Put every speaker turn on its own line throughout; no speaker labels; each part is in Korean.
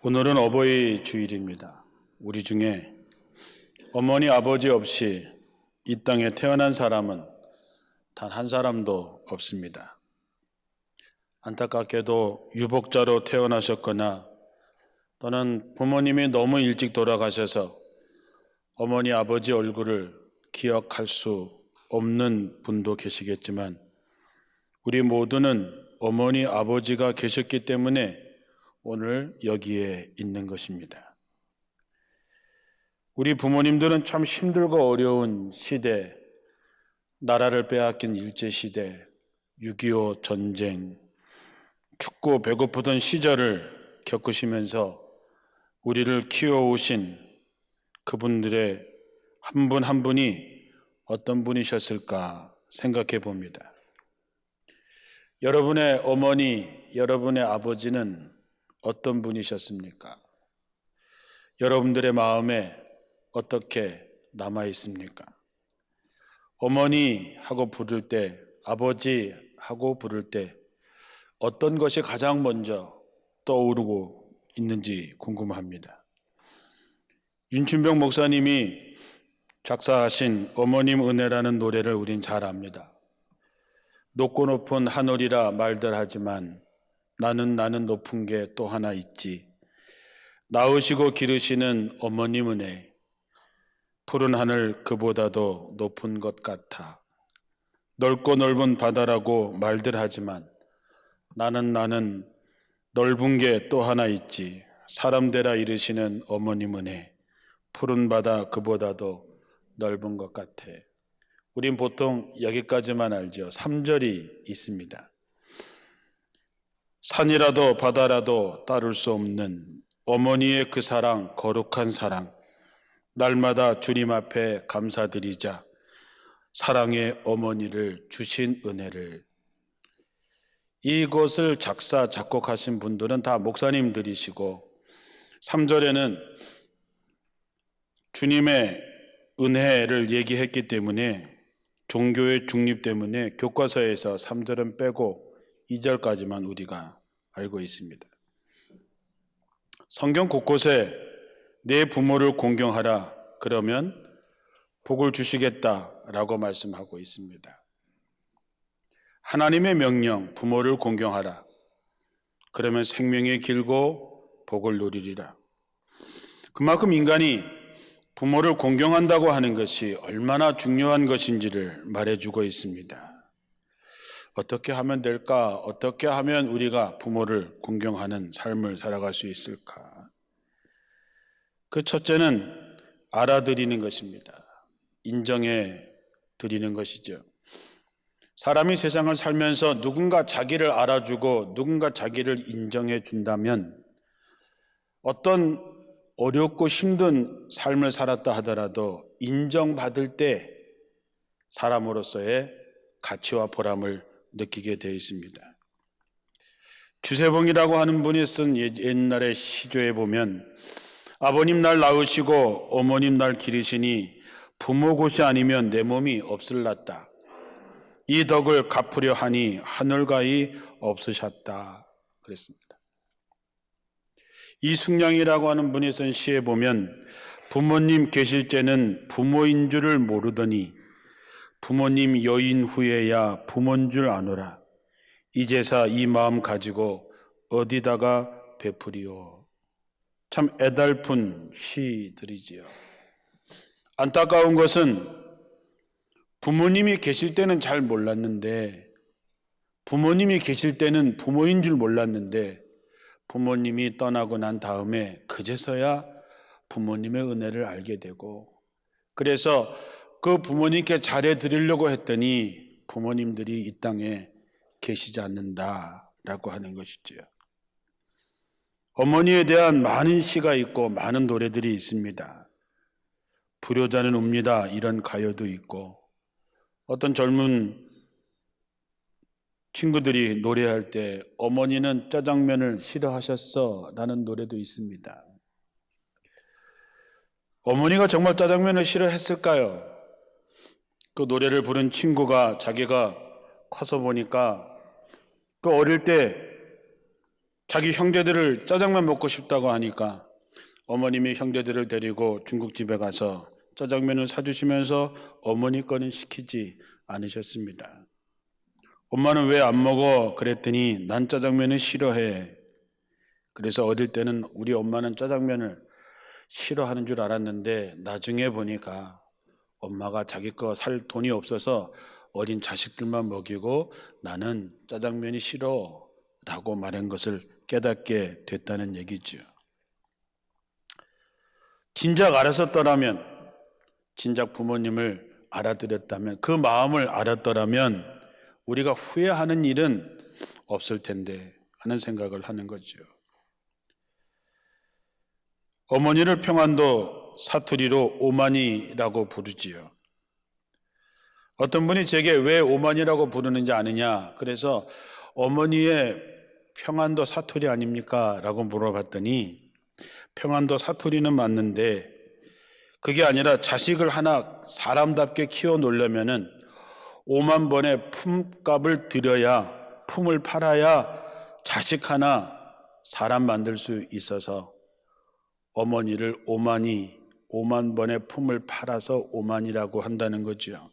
오늘은 어버이 주일입니다. 우리 중에 어머니 아버지 없이 이 땅에 태어난 사람은 단 한 사람도 없습니다. 안타깝게도 유복자로 태어나셨거나 또는 부모님이 너무 일찍 돌아가셔서 어머니 아버지 얼굴을 기억할 수 없는 분도 계시겠지만 우리 모두는 어머니 아버지가 계셨기 때문에 오늘 여기에 있는 것입니다. 우리 부모님들은 참 힘들고 어려운 시대, 나라를 빼앗긴 일제시대, 6.25 전쟁, 춥고 배고프던 시절을 겪으시면서 우리를 키워오신 그분들의 한 분 한 분이 어떤 분이셨을까 생각해 봅니다. 여러분의 어머니, 여러분의 아버지는 어떤 분이셨습니까? 여러분들의 마음에 어떻게 남아 있습니까? 어머니 하고 부를 때, 아버지 하고 부를 때 어떤 것이 가장 먼저 떠오르고 있는지 궁금합니다. 윤춘병 목사님이 작사하신 어머님 은혜라는 노래를 우린 잘 압니다. 높고 높은 하늘이라 말들 하지만 나는 높은 게 또 하나 있지. 낳으시고 기르시는 어머님 은혜, 푸른 하늘 그보다도 높은 것 같아. 넓고 넓은 바다라고 말들 하지만 나는 넓은 게 또 하나 있지. 사람 되라 이르시는 어머님 은혜, 푸른 바다 그보다도 넓은 것 같아. 우린 보통 여기까지만 알죠. 3절이 있습니다. 산이라도 바다라도 따를 수 없는 어머니의 그 사랑, 거룩한 사랑, 날마다 주님 앞에 감사드리자. 사랑의 어머니를 주신 은혜를. 이것을 작사, 작곡하신 분들은 다 목사님들이시고 3절에는 주님의 은혜를 얘기했기 때문에 종교의 중립 때문에 교과서에서 3절은 빼고 2절까지만 우리가 알고 있습니다. 성경 곳곳에 내 부모를 공경하라 그러면 복을 주시겠다라고 말씀하고 있습니다. 하나님의 명령, 부모를 공경하라. 그러면 생명이 길고 복을 누리리라. 그만큼 인간이 부모를 공경한다고 하는 것이 얼마나 중요한 것인지를 말해주고 있습니다. 어떻게 하면 될까? 어떻게 하면 우리가 부모를 공경하는 삶을 살아갈 수 있을까? 그 첫째는 알아드리는 것입니다. 인정해 드리는 것이죠. 사람이 세상을 살면서 누군가 자기를 알아주고 누군가 자기를 인정해 준다면 어떤 어렵고 힘든 삶을 살았다 하더라도 인정받을 때 사람으로서의 가치와 보람을 느끼게 되어 있습니다. 주세봉이라고 하는 분이 쓴 옛날의 시조에 보면 아버님 날 낳으시고 어머님 날 기르시니 부모 곳이 아니면 내 몸이 없을랐다. 이 덕을 갚으려 하니 하늘가히 없으셨다. 그랬습니다. 이숙량이라고 하는 분이 쓴 시에 보면 부모님 계실 때는 부모인 줄을 모르더니 부모님 여인 후에야 부모인 줄 아노라. 이제사 이 마음 가지고 어디다가 베풀이오. 참 애달픈 시들이지요. 안타까운 것은 부모님이 계실 때는 잘 몰랐는데 부모님이 계실 때는 부모인 줄 몰랐는데 부모님이 떠나고 난 다음에 그제서야 부모님의 은혜를 알게 되고 그래서 그 부모님께 잘해 드리려고 했더니 부모님들이 이 땅에 계시지 않는다라고 하는 것이죠. 어머니에 대한 많은 시가 있고 많은 노래들이 있습니다. 불효자는 웁니다 이런 가요도 있고 어떤 젊은 친구들이 노래할 때 어머니는 짜장면을 싫어하셨어 라는 노래도 있습니다. 어머니가 정말 짜장면을 싫어했을까요? 그 노래를 부른 친구가 자기가 커서 보니까 그 어릴 때 자기 형제들을 짜장면 먹고 싶다고 하니까 어머님이 형제들을 데리고 중국집에 가서 짜장면을 사주시면서 어머니 거는 시키지 않으셨습니다. 엄마는 왜 안 먹어? 그랬더니 난 짜장면을 싫어해. 그래서 어릴 때는 우리 엄마는 짜장면을 싫어하는 줄 알았는데 나중에 보니까 엄마가 자기 거 살 돈이 없어서 어린 자식들만 먹이고 나는 짜장면이 싫어 라고 말한 것을 깨닫게 됐다는 얘기죠. 진작 알았었더라면, 진작 부모님을 알아들였다면, 그 마음을 알았더라면 우리가 후회하는 일은 없을 텐데 하는 생각을 하는 거죠. 어머니를 평안도 사투리로 오마니라고 부르지요. 어떤 분이 제게 왜 오마니라고 부르는지 아느냐, 그래서 어머니의 평안도 사투리 아닙니까? 라고 물어봤더니 평안도 사투리는 맞는데 그게 아니라 자식을 하나 사람답게 키워 놓으려면은 5만 번의 품값을 들여야, 품을 팔아야 자식 하나 사람 만들 수 있어서 어머니를 오만이, 5만 번의 품을 팔아서 오만이라고 한다는 거죠.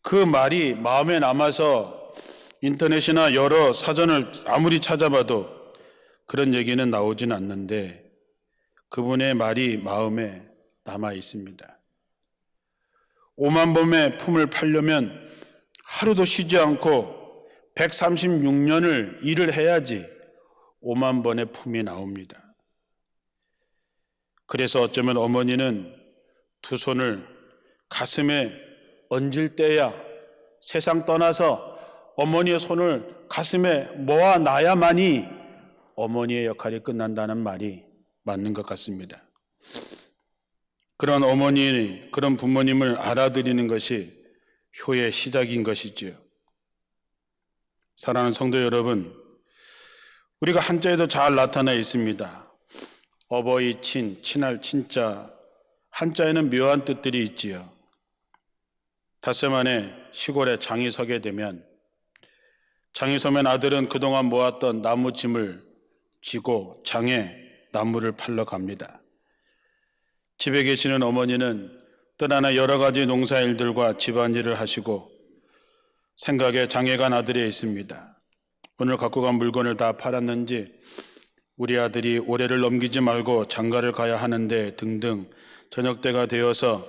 그 말이 마음에 남아서 인터넷이나 여러 사전을 아무리 찾아봐도 그런 얘기는 나오진 않는데 그분의 말이 마음에 남아 있습니다. 5만 번의 품을 팔려면 하루도 쉬지 않고 136년을 일을 해야지 5만 번의 품이 나옵니다. 그래서 어쩌면 어머니는 두 손을 가슴에 얹을 때야 세상 떠나서 어머니의 손을 가슴에 모아놔야만이 어머니의 역할이 끝난다는 말이 맞는 것 같습니다. 그런 어머니, 그런 부모님을 알아들이는 것이 효의 시작인 것이지요. 사랑하는 성도 여러분, 우리가 한자에도 잘 나타나 있습니다. 어버이, 친할, 친자, 한자에는 묘한 뜻들이 있지요. 닷새 만에 시골에 장이 서게 되면 장이 서면 아들은 그동안 모았던 나무짐을 지고 장에 나무를 팔러 갑니다. 집에 계시는 어머니는 떠나나 여러 가지 농사일들과 집안일을 하시고 생각에 장에 간 아들이 있습니다. 오늘 갖고 간 물건을 다 팔았는지 우리 아들이 올해를 넘기지 말고 장가를 가야 하는데 등등 저녁 때가 되어서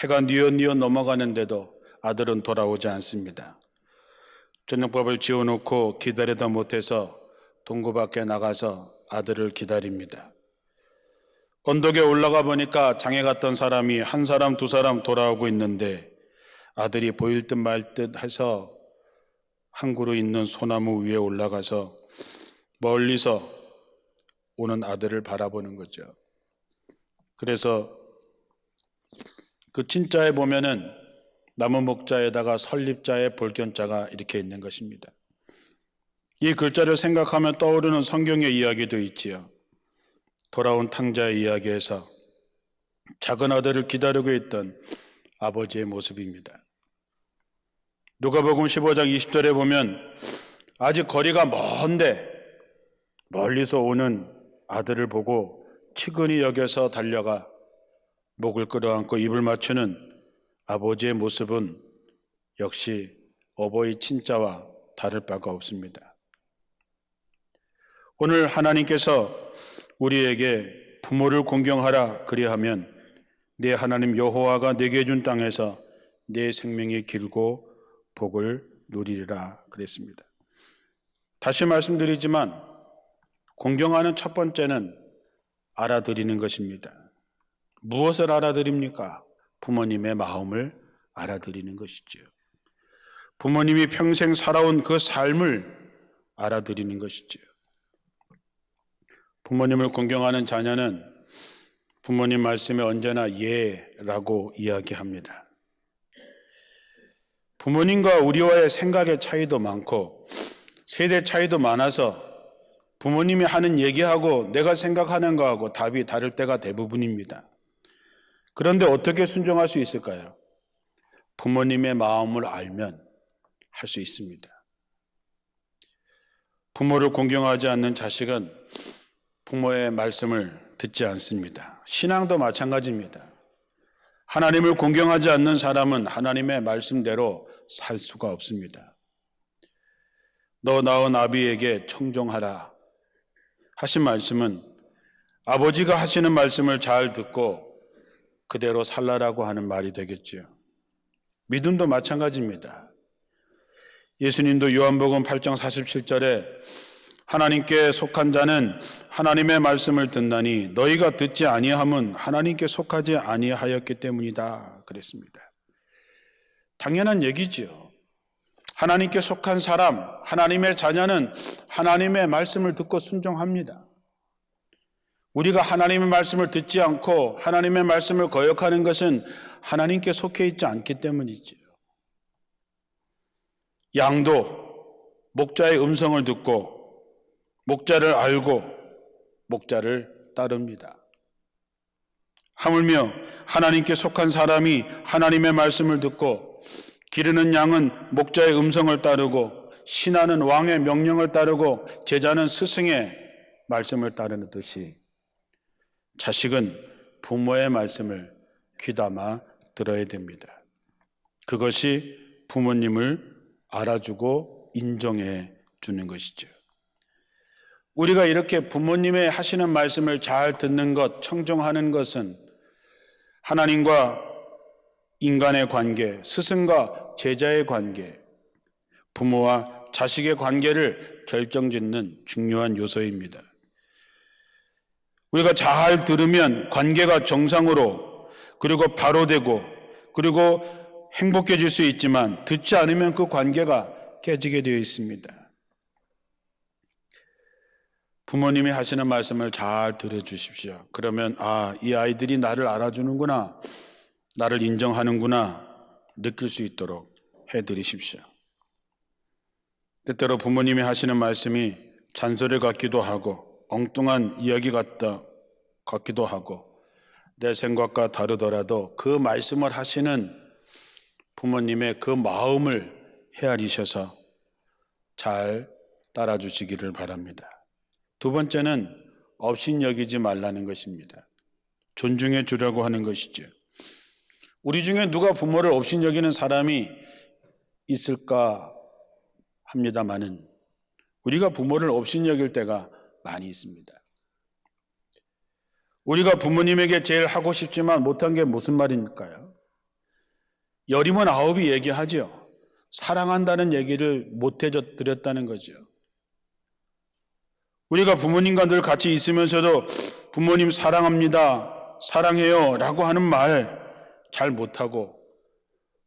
해가 뉘엿뉘엿 넘어가는데도 아들은 돌아오지 않습니다. 저녁밥을 지어놓고 기다리다 못해서 동구 밖에 나가서 아들을 기다립니다. 언덕에 올라가 보니까 장에 갔던 사람이 한 사람 두 사람 돌아오고 있는데 아들이 보일 듯 말 듯 해서 한 그루 있는 소나무 위에 올라가서 멀리서 오는 아들을 바라보는 거죠. 그래서 그 친자에 보면은 나무 목자에다가 설립자에 볼견자가 이렇게 있는 것입니다. 이 글자를 생각하면 떠오르는 성경의 이야기도 있지요. 돌아온 탕자의 이야기에서 작은 아들을 기다리고 있던 아버지의 모습입니다. 누가복음 15장 20절에 보면 아직 거리가 먼데 멀리서 오는 아들을 보고 측은히 여겨서 달려가 목을 끌어안고 입을 맞추는 아버지의 모습은 역시 어버이 친자와 다를 바가 없습니다. 오늘 하나님께서 우리에게 부모를 공경하라 그리하면 내 하나님 여호와가 내게 준 땅에서 내 생명이 길고 복을 누리리라 그랬습니다. 다시 말씀드리지만 공경하는 첫 번째는 알아들이는 것입니다. 무엇을 알아들입니까? 부모님의 마음을 알아들이는 것이죠. 부모님이 평생 살아온 그 삶을 알아들이는 것이죠. 부모님을 공경하는 자녀는 부모님 말씀에 언제나 예라고 이야기합니다. 부모님과 우리와의 생각의 차이도 많고 세대 차이도 많아서 부모님이 하는 얘기하고 내가 생각하는 거하고 답이 다를 때가 대부분입니다. 그런데 어떻게 순종할 수 있을까요? 부모님의 마음을 알면 할 수 있습니다. 부모를 공경하지 않는 자식은 부모의 말씀을 듣지 않습니다. 신앙도 마찬가지입니다. 하나님을 공경하지 않는 사람은 하나님의 말씀대로 살 수가 없습니다. 너 낳은 아비에게 청종하라 하신 말씀은 아버지가 하시는 말씀을 잘 듣고 그대로 살라라고 하는 말이 되겠죠. 믿음도 마찬가지입니다. 예수님도 요한복음 8장 47절에 하나님께 속한 자는 하나님의 말씀을 듣나니 너희가 듣지 아니함은 하나님께 속하지 아니하였기 때문이다 그랬습니다. 당연한 얘기죠. 하나님께 속한 사람, 하나님의 자녀는 하나님의 말씀을 듣고 순종합니다. 우리가 하나님의 말씀을 듣지 않고 하나님의 말씀을 거역하는 것은 하나님께 속해 있지 않기 때문이죠. 양도 목자의 음성을 듣고 목자를 알고 목자를 따릅니다. 하물며 하나님께 속한 사람이 하나님의 말씀을 듣고 기르는 양은 목자의 음성을 따르고 신하는 왕의 명령을 따르고 제자는 스승의 말씀을 따르는 듯이 자식은 부모의 말씀을 귀담아 들어야 됩니다. 그것이 부모님을 알아주고 인정해 주는 것이죠. 우리가 이렇게 부모님의 하시는 말씀을 잘 듣는 것, 청종하는 것은 하나님과 인간의 관계, 스승과 제자의 관계, 부모와 자식의 관계를 결정짓는 중요한 요소입니다. 우리가 잘 들으면 관계가 정상으로 그리고 바로 되고 그리고 행복해질 수 있지만 듣지 않으면 그 관계가 깨지게 되어 있습니다. 부모님이 하시는 말씀을 잘 들어주십시오. 그러면 이 아이들이 나를 알아주는구나, 나를 인정하는구나 느낄 수 있도록 해드리십시오. 때때로 부모님이 하시는 말씀이 잔소리 같기도 하고 엉뚱한 이야기 같기도 하고 내 생각과 다르더라도 그 말씀을 하시는 부모님의 그 마음을 헤아리셔서 잘 따라주시기를 바랍니다. 두 번째는 업신여기지 말라는 것입니다. 존중해 주려고 하는 것이죠. 우리 중에 누가 부모를 업신여기는 사람이 있을까 합니다마는 우리가 부모를 업신여길 때가 많이 있습니다. 우리가 부모님에게 제일 하고 싶지만 못한 게 무슨 말입니까요? 열이면 아홉이 얘기하죠. 사랑한다는 얘기를 못 해드렸다는 거죠. 우리가 부모님과 늘 같이 있으면서도 부모님 사랑합니다, 사랑해요 라고 하는 말 잘 못하고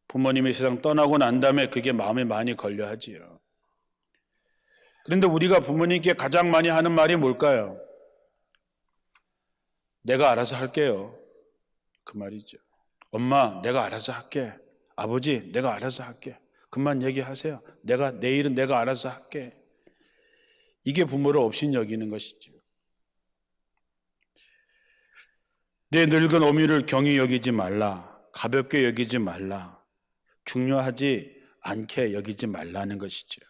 부모님의 세상 떠나고 난 다음에 그게 마음에 많이 걸려 하지요. 그런데 우리가 부모님께 가장 많이 하는 말이 뭘까요? 내가 알아서 할게요. 그 말이죠. 엄마, 내가 알아서 할게. 아버지, 내가 알아서 할게. 그만 얘기하세요. 내일은 내가 알아서 할게. 이게 부모를 업신여기는 것이죠. 내 늙은 어미를 경히 여기지 말라. 가볍게 여기지 말라. 중요하지 않게 여기지 말라는 것이죠.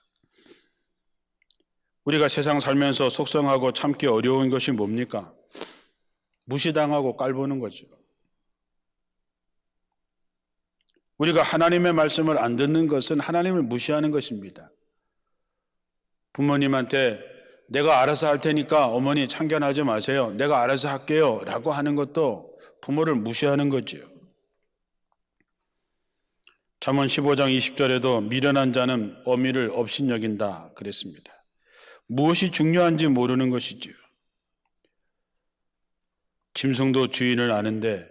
우리가 세상 살면서 속상하고 참기 어려운 것이 뭡니까? 무시당하고 깔보는 거죠. 우리가 하나님의 말씀을 안 듣는 것은 하나님을 무시하는 것입니다. 부모님한테 내가 알아서 할 테니까 어머니 참견하지 마세요. 내가 알아서 할게요 라고 하는 것도 부모를 무시하는 거죠. 잠언 15장 20절에도 미련한 자는 어미를 업신여긴다 그랬습니다. 무엇이 중요한지 모르는 것이죠. 짐승도 주인을 아는데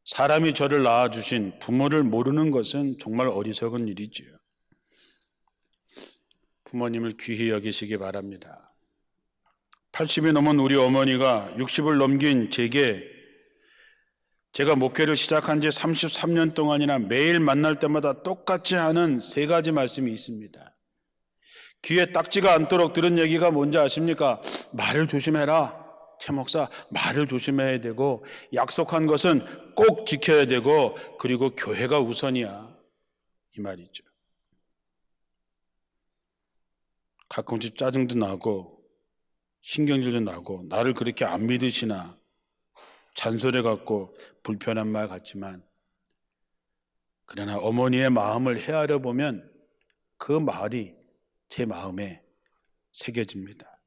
사람이 저를 낳아주신 부모를 모르는 것은 정말 어리석은 일이지요. 부모님을 귀히 여기시기 바랍니다. 80이 넘은 우리 어머니가 60을 넘긴 제가 목회를 시작한 지 33년 동안이나 매일 만날 때마다 똑같이 하는 3가지 말씀이 있습니다. 귀에 딱지가 않도록 들은 얘기가 뭔지 아십니까? 말을 조심해라. 최 목사, 말을 조심해야 되고 약속한 것은 꼭 지켜야 되고 그리고 교회가 우선이야. 이 말이죠. 가끔씩 짜증도 나고 신경질도 나고 나를 그렇게 안 믿으시나 잔소리 같고 불편한 말 같지만, 그러나 어머니의 마음을 헤아려 보면 그 말이 제 마음에 새겨집니다.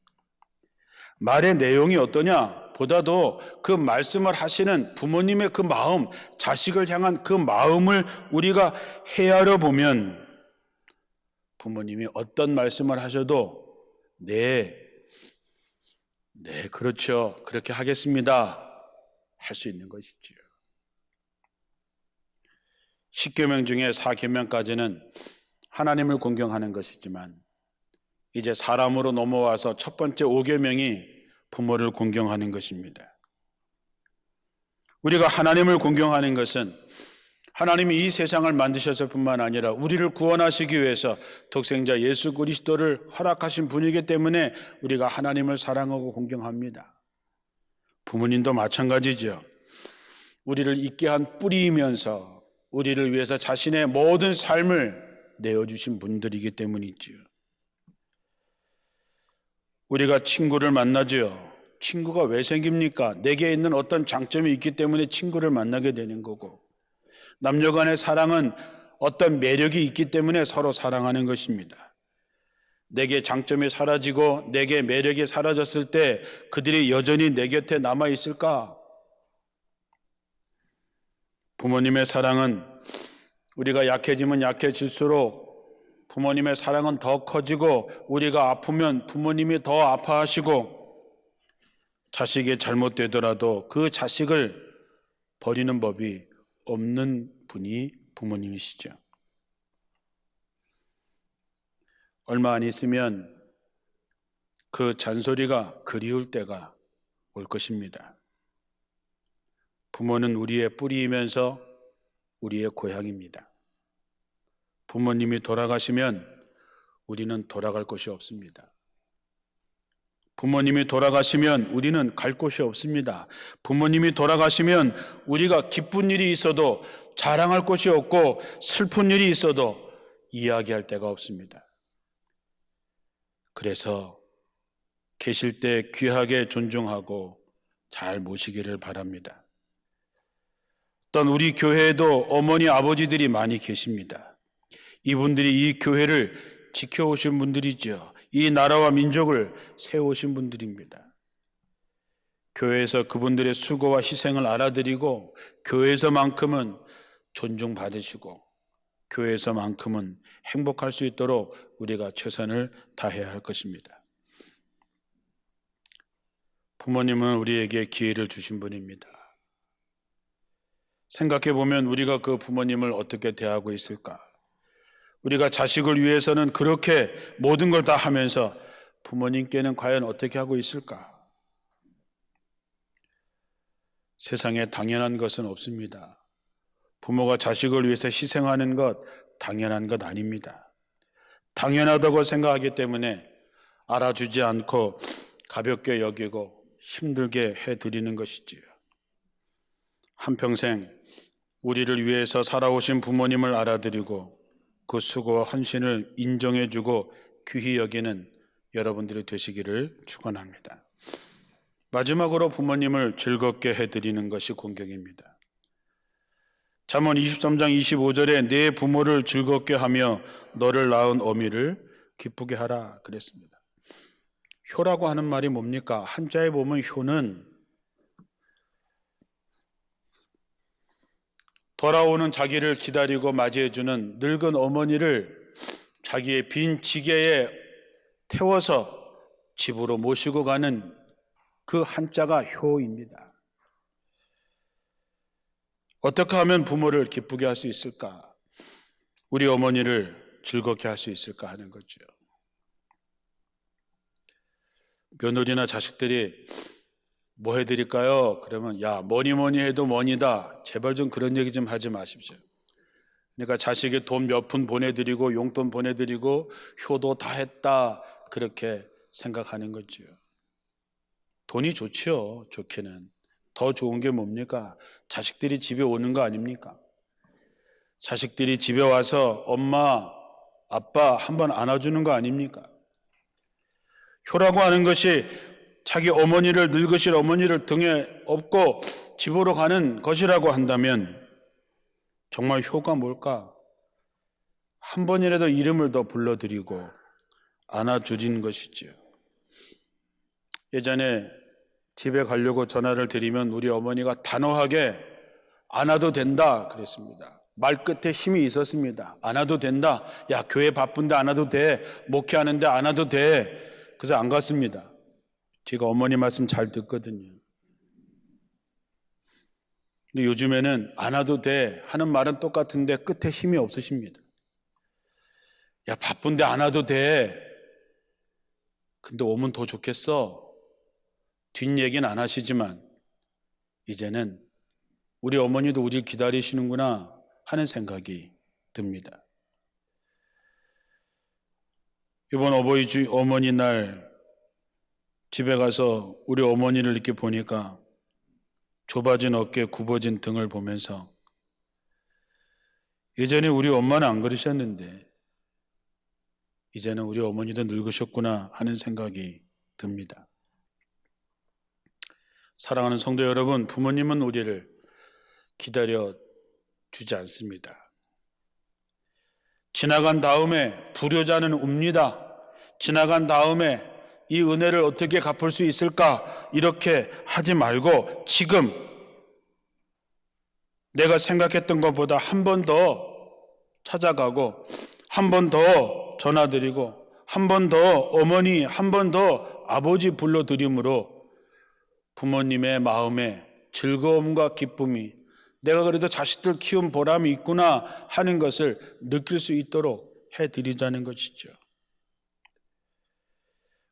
말의 내용이 어떠냐 보다도 그 말씀을 하시는 부모님의 그 마음, 자식을 향한 그 마음을 우리가 헤아려 보면 부모님이 어떤 말씀을 하셔도 네, 그렇죠, 그렇게 하겠습니다 할 수 있는 것이지요. 10계명 중에 4계명까지는 하나님을 공경하는 것이지만 이제 사람으로 넘어와서 첫 번째 5계명이 부모를 공경하는 것입니다. 우리가 하나님을 공경하는 것은 하나님이 이 세상을 만드셨을 뿐만 아니라 우리를 구원하시기 위해서 독생자 예수 그리스도를 허락하신 분이기 때문에 우리가 하나님을 사랑하고 공경합니다. 부모님도 마찬가지죠. 우리를 있게 한 뿌리이면서 우리를 위해서 자신의 모든 삶을 내어주신 분들이기 때문이지요. 우리가 친구를 만나죠. 친구가 왜 생깁니까? 내게 있는 어떤 장점이 있기 때문에 친구를 만나게 되는 거고, 남녀 간의 사랑은 어떤 매력이 있기 때문에 서로 사랑하는 것입니다. 내게 장점이 사라지고 내게 매력이 사라졌을 때 그들이 여전히 내 곁에 남아 있을까? 부모님의 사랑은 우리가 약해지면 약해질수록 부모님의 사랑은 더 커지고, 우리가 아프면 부모님이 더 아파하시고, 자식이 잘못되더라도 그 자식을 버리는 법이 없는 분이 부모님이시죠. 얼마 안 있으면 그 잔소리가 그리울 때가 올 것입니다. 부모는 우리의 뿌리이면서 우리의 고향입니다. 부모님이 돌아가시면 우리는 돌아갈 곳이 없습니다. 부모님이 돌아가시면 우리는 갈 곳이 없습니다. 부모님이 돌아가시면 우리가 기쁜 일이 있어도 자랑할 곳이 없고, 슬픈 일이 있어도 이야기할 데가 없습니다. 그래서 계실 때 귀하게 존중하고 잘 모시기를 바랍니다. 또한 우리 교회에도 어머니 아버지들이 많이 계십니다. 이분들이 이 교회를 지켜오신 분들이죠. 이 나라와 민족을 세우신 분들입니다. 교회에서 그분들의 수고와 희생을 알아드리고, 교회에서만큼은 존중받으시고, 교회에서만큼은 행복할 수 있도록 우리가 최선을 다해야 할 것입니다. 부모님은 우리에게 기회를 주신 분입니다. 생각해 보면 우리가 그 부모님을 어떻게 대하고 있을까? 우리가 자식을 위해서는 그렇게 모든 걸 다 하면서 부모님께는 과연 어떻게 하고 있을까? 세상에 당연한 것은 없습니다. 부모가 자식을 위해서 희생하는 것 당연한 것 아닙니다. 당연하다고 생각하기 때문에 알아주지 않고 가볍게 여기고 힘들게 해드리는 것이지요. 한평생 우리를 위해서 살아오신 부모님을 알아드리고 그 수고와 헌신을 인정해주고 귀히 여기는 여러분들이 되시기를 축원합니다. 마지막으로 부모님을 즐겁게 해드리는 것이 공경입니다. 잠언 23장 25절에 내 부모를 즐겁게 하며 너를 낳은 어미를 기쁘게 하라 그랬습니다. 효라고 하는 말이 뭡니까? 한자에 보면 효는 돌아오는 자기를 기다리고 맞이해주는 늙은 어머니를 자기의 빈 지게에 태워서 집으로 모시고 가는 그 한자가 효입니다. 어떻게 하면 부모를 기쁘게 할 수 있을까? 우리 어머니를 즐겁게 할 수 있을까 하는 거죠. 며느리나 자식들이 뭐 해드릴까요? 그러면 야, 뭐니 해도 뭐니다. 제발 좀 그런 얘기 좀 하지 마십시오. 그러니까 자식이 돈 몇 푼 보내드리고 용돈 보내드리고 효도 다 했다 그렇게 생각하는 거죠. 돈이 좋지요. 좋기는. 더 좋은 게 뭡니까? 자식들이 집에 오는 거 아닙니까? 자식들이 집에 와서 엄마, 아빠 한번 안아주는 거 아닙니까? 효라고 하는 것이 자기 어머니를, 늙으신 어머니를 등에 업고 집으로 가는 것이라고 한다면 정말 효가 뭘까? 한 번이라도 이름을 더 불러드리고 안아주린 것이지요. 예전에 집에 가려고 전화를 드리면 우리 어머니가 단호하게 안 와도 된다 그랬습니다. 말끝에 힘이 있었습니다. 안 와도 된다. 야, 교회 바쁜데 안 와도 돼. 목회하는데 안 와도 돼. 그래서 안 갔습니다. 제가 어머니 말씀 잘 듣거든요. 근데 요즘에는 안 와도 돼 하는 말은 똑같은데 끝에 힘이 없으십니다. 야, 바쁜데 안 와도 돼. 근데 오면 더 좋겠어. 뒷얘기는 안 하시지만 이제는 우리 어머니도 우리를 기다리시는구나 하는 생각이 듭니다. 이번 어머니 날 집에 가서 우리 어머니를 이렇게 보니까 좁아진 어깨, 굽어진 등을 보면서 예전에 우리 엄마는 안 그러셨는데 이제는 우리 어머니도 늙으셨구나 하는 생각이 듭니다. 사랑하는 성도 여러분, 부모님은 우리를 기다려 주지 않습니다. 지나간 다음에 불효자는 웁니다. 지나간 다음에 이 은혜를 어떻게 갚을 수 있을까? 이렇게 하지 말고 지금 내가 생각했던 것보다 한 번 더 찾아가고 한 번 더 전화드리고 한 번 더 어머니, 한 번 더 아버지 불러드림으로 부모님의 마음에 즐거움과 기쁨이 내가 그래도 자식들 키운 보람이 있구나 하는 것을 느낄 수 있도록 해드리자는 것이죠.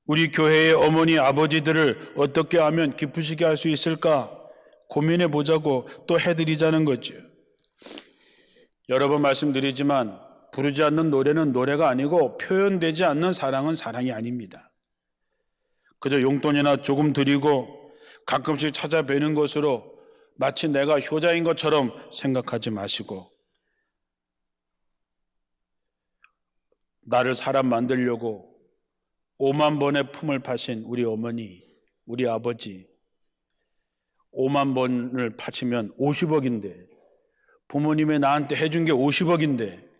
우리 교회의 어머니, 아버지들을 어떻게 하면 기쁘시게 할 수 있을까 고민해 보자고 또 해드리자는 거죠. 여러 번 말씀드리지만 부르지 않는 노래는 노래가 아니고 표현되지 않는 사랑은 사랑이 아닙니다. 그저 용돈이나 조금 드리고 가끔씩 찾아뵈는 것으로 마치 내가 효자인 것처럼 생각하지 마시고 나를 사람 만들려고 5만 번의 품을 파신 우리 어머니, 우리 아버지 5만 번을 파시면 50억인데 부모님이 나한테 해준 게 50억인데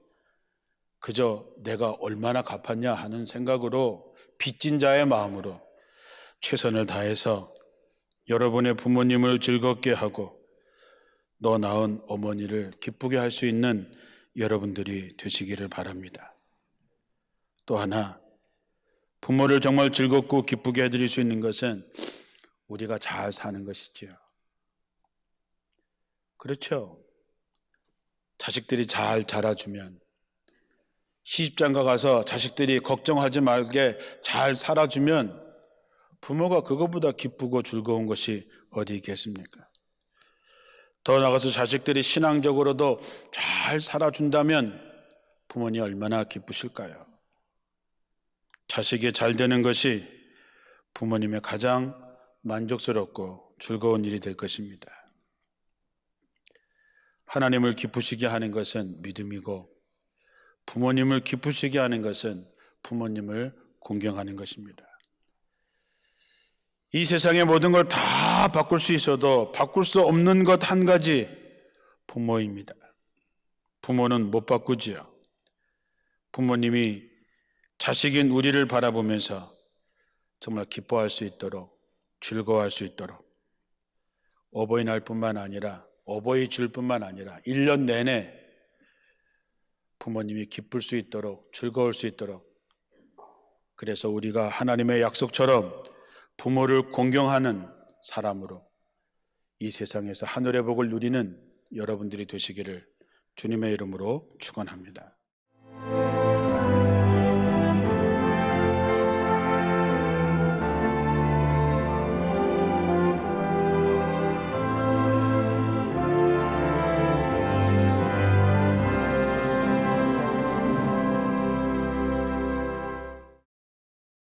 그저 내가 얼마나 갚았냐 하는 생각으로 빚진 자의 마음으로 최선을 다해서 여러분의 부모님을 즐겁게 하고 너 낳은 어머니를 기쁘게 할 수 있는 여러분들이 되시기를 바랍니다. 또 하나, 부모를 정말 즐겁고 기쁘게 해드릴 수 있는 것은 우리가 잘 사는 것이지요. 그렇죠. 자식들이 잘 자라주면 시집장가 가서 자식들이 걱정하지 말게 잘 살아주면 부모가 그것보다 기쁘고 즐거운 것이 어디 있겠습니까? 더 나아가서 자식들이 신앙적으로도 잘 살아준다면 부모님 얼마나 기쁘실까요? 자식이 잘 되는 것이 부모님의 가장 만족스럽고 즐거운 일이 될 것입니다. 하나님을 기쁘시게 하는 것은 믿음이고 부모님을 기쁘시게 하는 것은 부모님을 공경하는 것입니다. 이 세상의 모든 걸 다 바꿀 수 있어도 바꿀 수 없는 것 한 가지, 부모입니다. 부모는 못 바꾸지요. 부모님이 자식인 우리를 바라보면서 정말 기뻐할 수 있도록, 즐거워할 수 있도록 어버이날뿐만 아니라 어버이줄뿐만 아니라 1년 내내 부모님이 기쁠 수 있도록, 즐거울 수 있도록, 그래서 우리가 하나님의 약속처럼 부모를 공경하는 사람으로 이 세상에서 하늘의 복을 누리는 여러분들이 되시기를 주님의 이름으로 축원합니다.